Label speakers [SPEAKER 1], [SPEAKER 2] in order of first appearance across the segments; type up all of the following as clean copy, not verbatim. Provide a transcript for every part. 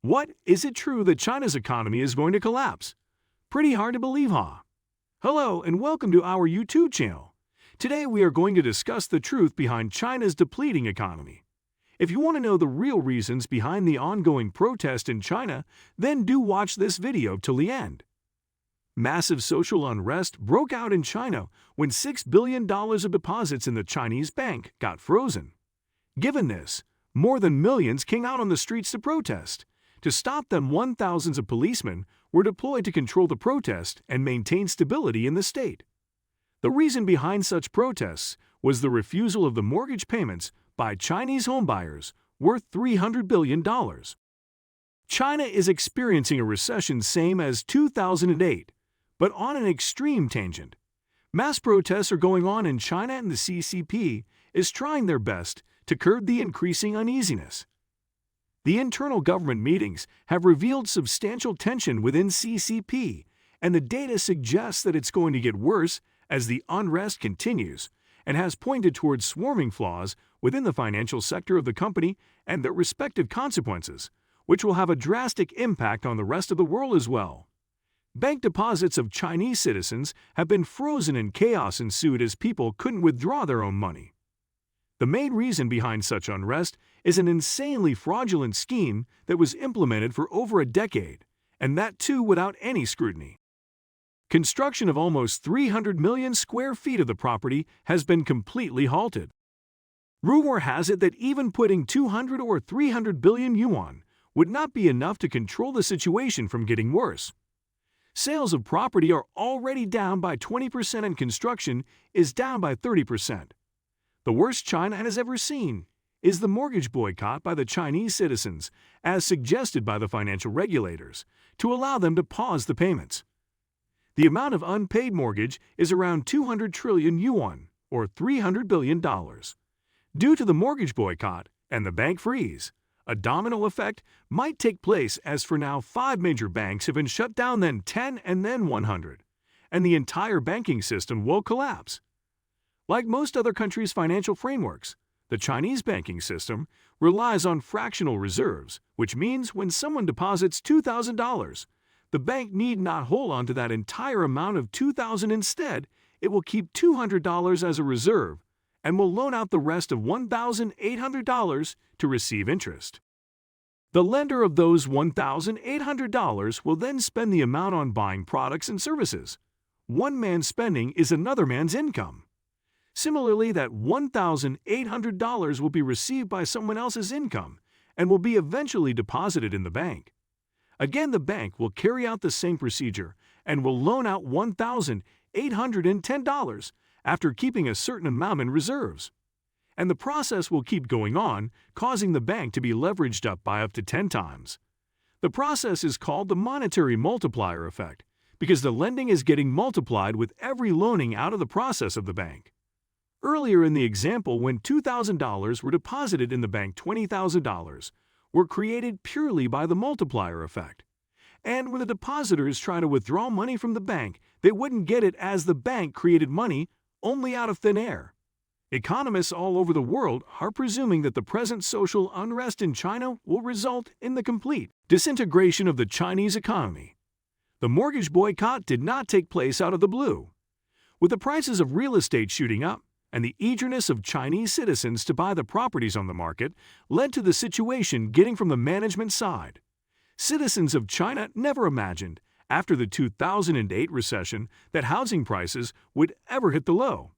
[SPEAKER 1] What? Is it true that China's economy is going to collapse? Pretty hard to believe, huh? Hello and welcome to our YouTube channel. Today we are going to discuss the truth behind China's depleting economy. If you want to know the real reasons behind the ongoing protest in China, then do watch this video till the end. Massive social unrest broke out in China when $6 billion of deposits in the Chinese bank got frozen. Given this, more than millions came out on the streets to protest. To stop them, thousands of policemen were deployed to control the protest and maintain stability in the state. The reason behind such protests was the refusal of the mortgage payments by Chinese homebuyers worth $300 billion. China is experiencing a recession same as 2008, but on an extreme tangent. Mass protests are going on in China and the CCP is trying their best to curb the increasing uneasiness. The internal government meetings have revealed substantial tension within CCP, and the data suggests that it's going to get worse as the unrest continues and has pointed towards swarming flaws within the financial sector of the company and their respective consequences, which will have a drastic impact on the rest of the world as well. Bank deposits of Chinese citizens have been frozen and chaos ensued as people couldn't withdraw their own money. The main reason behind such unrest is an insanely fraudulent scheme that was implemented for over a decade, and that too without any scrutiny. Construction of almost 300 million square feet of the property has been completely halted. Rumor has it that even putting 200 or 300 billion yuan would not be enough to control the situation from getting worse. Sales of property are already down by 20% and construction is down by 30%. The worst China has ever seen is the mortgage boycott by the Chinese citizens, as suggested by the financial regulators, to allow them to pause the payments. The amount of unpaid mortgage is around 200 trillion yuan, or $300 billion. Due to the mortgage boycott and the bank freeze, a domino effect might take place as for now 5 major banks have been shut down, then 10 and then 100, and the entire banking system will collapse. Like most other countries' financial frameworks, the Chinese banking system relies on fractional reserves, which means when someone deposits $2,000, the bank need not hold on to that entire amount of $2,000. Instead, it will keep $200 as a reserve and will loan out the rest of $1,800 to receive interest. The lender of those $1,800 will then spend the amount on buying products and services. One man's spending is another man's income. Similarly, that $1,800 will be received by someone else's income and will be eventually deposited in the bank. Again, the bank will carry out the same procedure and will loan out $1,810 after keeping a certain amount in reserves. And the process will keep going on, causing the bank to be leveraged up by up to 10 times. The process is called the monetary multiplier effect because the lending is getting multiplied with every loaning out of the process of the bank. Earlier in the example, when $2,000 were deposited in the bank, $20,000 were created purely by the multiplier effect. And when the depositors try to withdraw money from the bank, they wouldn't get it as the bank created money only out of thin air. Economists all over the world are presuming that the present social unrest in China will result in the complete disintegration of the Chinese economy. The mortgage boycott did not take place out of the blue. With the prices of real estate shooting up, and the eagerness of Chinese citizens to buy the properties on the market led to the situation getting from the management side. Citizens of China never imagined, after the 2008 recession, that housing prices would ever hit the low.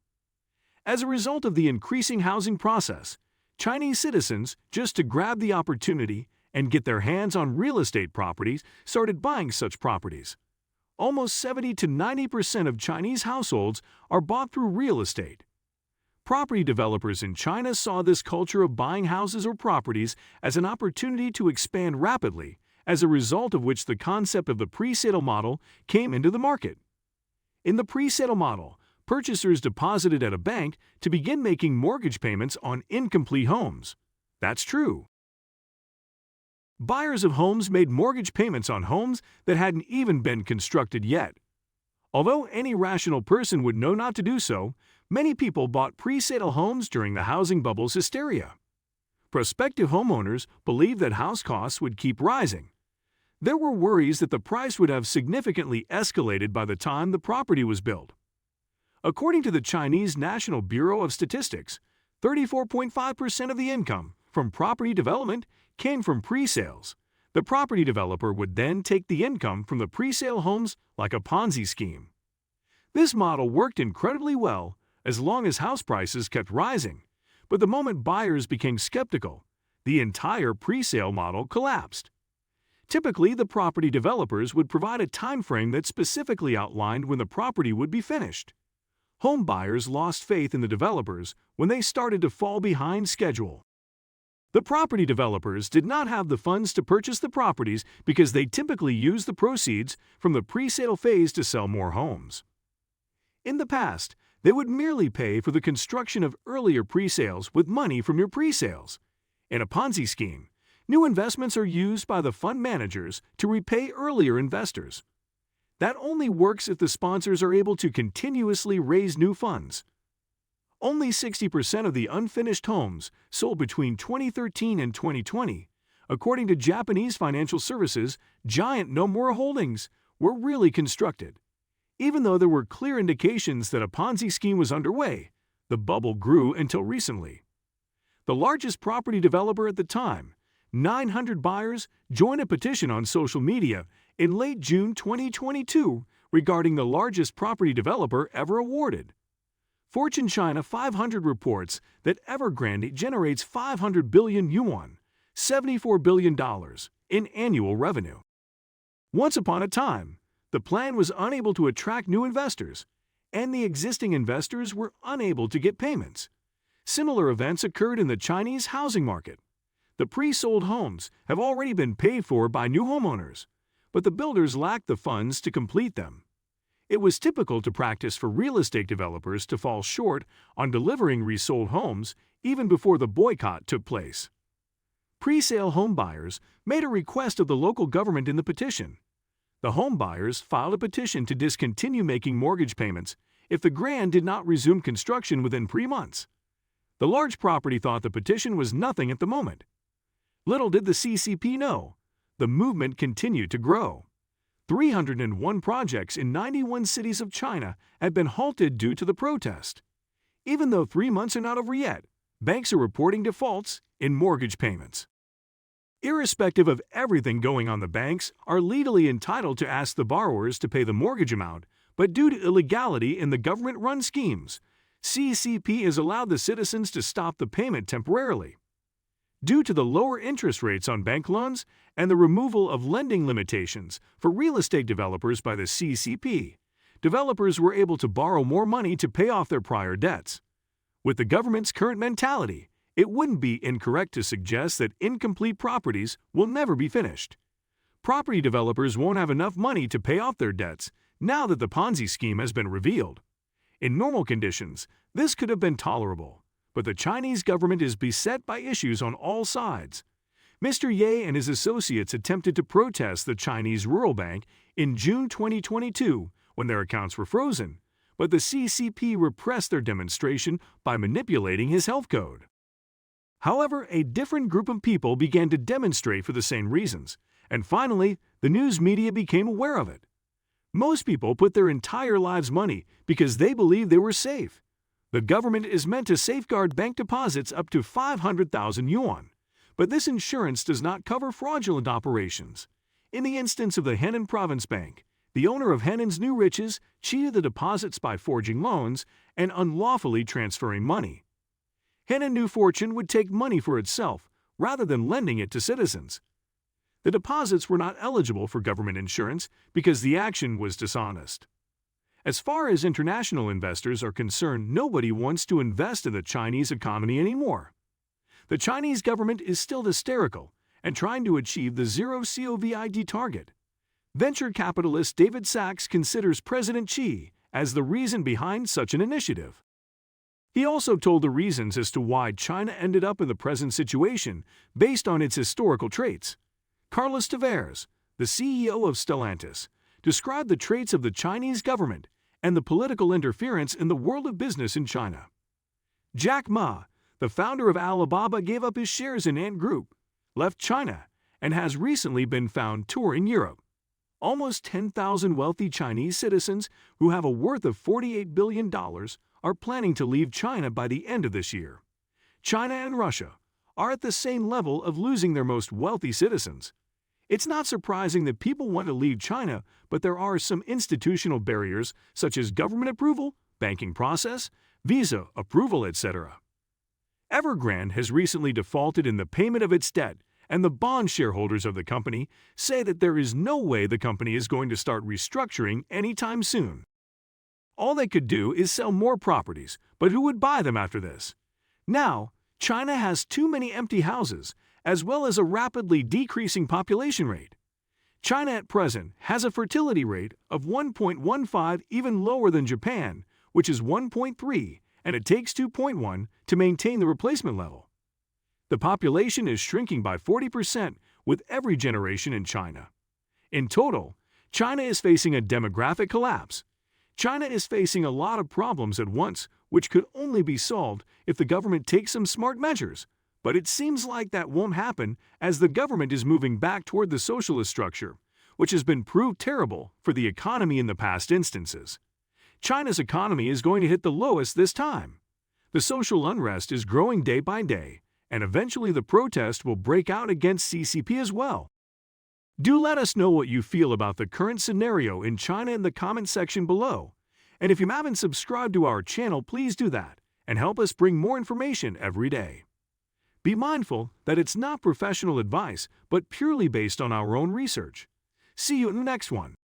[SPEAKER 1] As a result of the increasing housing process, Chinese citizens, just to grab the opportunity and get their hands on real estate properties, started buying such properties. Almost 70 to 90% of Chinese households are bought through real estate. Property developers in China saw this culture of buying houses or properties as an opportunity to expand rapidly, as a result of which the concept of the pre-sale model came into the market. In the pre-sale model, purchasers deposited at a bank to begin making mortgage payments on incomplete homes. That's true. Buyers of homes made mortgage payments on homes that hadn't even been constructed yet. Although any rational person would know not to do so, many people bought pre-sale homes during the housing bubble's hysteria. Prospective homeowners believed that house costs would keep rising. There were worries that the price would have significantly escalated by the time the property was built. According to the Chinese National Bureau of Statistics, 34.5% of the income from property development came from pre-sales. The property developer would then take the income from the pre-sale homes like a Ponzi scheme. This model worked incredibly well as long as house prices kept rising, but the moment buyers became skeptical, the entire pre-sale model collapsed. Typically, the property developers would provide a time frame that specifically outlined when the property would be finished. Home buyers lost faith in the developers when they started to fall behind schedule. The property developers did not have the funds to purchase the properties because they typically used the proceeds from the pre-sale phase to sell more homes. In the past, they would merely pay for the construction of earlier pre-sales with money from your pre-sales. In a Ponzi scheme, new investments are used by the fund managers to repay earlier investors. That only works if the sponsors are able to continuously raise new funds. Only 60% of the unfinished homes sold between 2013 and 2020, according to Japanese financial services giant Nomura Holdings, were really constructed. Even though there were clear indications that a Ponzi scheme was underway, the bubble grew until recently. The largest property developer at the time, 900 buyers, joined a petition on social media in late June 2022 regarding the largest property developer ever awarded. Fortune China 500 reports that Evergrande generates 500 billion yuan, $74 billion, in annual revenue. Once upon a time, the plan was unable to attract new investors, and the existing investors were unable to get payments. Similar events occurred in the Chinese housing market. The pre-sold homes have already been paid for by new homeowners, but the builders lacked the funds to complete them. It was typical to practice for real estate developers to fall short on delivering resold homes even before the boycott took place. Pre-sale home buyers made a request of the local government in the petition. The home buyers filed a petition to discontinue making mortgage payments if the Grand did not resume construction within 3 months. The large property thought the petition was nothing at the moment. Little did the CCP know, the movement continued to grow. 301 projects in 91 cities of China had been halted due to the protest. Even though 3 months are not over yet, banks are reporting defaults in mortgage payments. Irrespective of everything going on, the banks are legally entitled to ask the borrowers to pay the mortgage amount, but due to illegality in the government-run schemes, CCP has allowed the citizens to stop the payment temporarily. Due to the lower interest rates on bank loans and the removal of lending limitations for real estate developers by the CCP, developers were able to borrow more money to pay off their prior debts. With the government's current mentality, it wouldn't be incorrect to suggest that incomplete properties will never be finished. Property developers won't have enough money to pay off their debts now that the Ponzi scheme has been revealed. In normal conditions, this could have been tolerable, but the Chinese government is beset by issues on all sides. Mr. Ye and his associates attempted to protest the Chinese Rural Bank in June 2022 when their accounts were frozen, but the CCP repressed their demonstration by manipulating his health code. However, a different group of people began to demonstrate for the same reasons, and finally, the news media became aware of it. Most people put their entire lives' money because they believed they were safe. The government is meant to safeguard bank deposits up to 500,000 yuan, but this insurance does not cover fraudulent operations. In the instance of the Henan Province Bank, the owner of Henan's New Riches cheated the deposits by forging loans and unlawfully transferring money. Henan New Fortune would take money for itself rather than lending it to citizens. The deposits were not eligible for government insurance because the action was dishonest. As far as international investors are concerned, nobody wants to invest in the Chinese economy anymore. The Chinese government is still hysterical and trying to achieve the zero COVID target. Venture capitalist David Sachs considers President Xi as the reason behind such an initiative. He also told the reasons as to why China ended up in the present situation based on its historical traits. Carlos Tavares, the CEO of Stellantis, described the traits of the Chinese government and the political interference in the world of business in China. Jack Ma, the founder of Alibaba gave up his shares in Ant Group, left China, and has recently been found touring Europe. Almost 10,000 wealthy Chinese citizens who have a worth of $48 billion are planning to leave China by the end of this year. China and Russia are at the same level of losing their most wealthy citizens. It's not surprising that people want to leave China, but there are some institutional barriers such as government approval, banking process, visa approval, etc. Evergrande has recently defaulted in the payment of its debt, and the bond shareholders of the company say that there is no way the company is going to start restructuring anytime soon. All they could do is sell more properties, but who would buy them after this? Now, China has too many empty houses, as well as a rapidly decreasing population rate. China at present has a fertility rate of 1.15, even lower than Japan, which is 1.3, and it takes 2.1 to maintain the replacement level. The population is shrinking by 40% with every generation in China. In total, China is facing a demographic collapse. China is facing a lot of problems at once, which could only be solved if the government takes some smart measures. But it seems like that won't happen as the government is moving back toward the socialist structure, which has been proved terrible for the economy in the past instances. China's economy is going to hit the lowest this time. The social unrest is growing day by day, and eventually the protest will break out against CCP as well. Do let us know what you feel about the current scenario in China in the comment section below. And if you haven't subscribed to our channel, please do that and help us bring more information every day. Be mindful that it's not professional advice, but purely based on our own research. See you in the next one.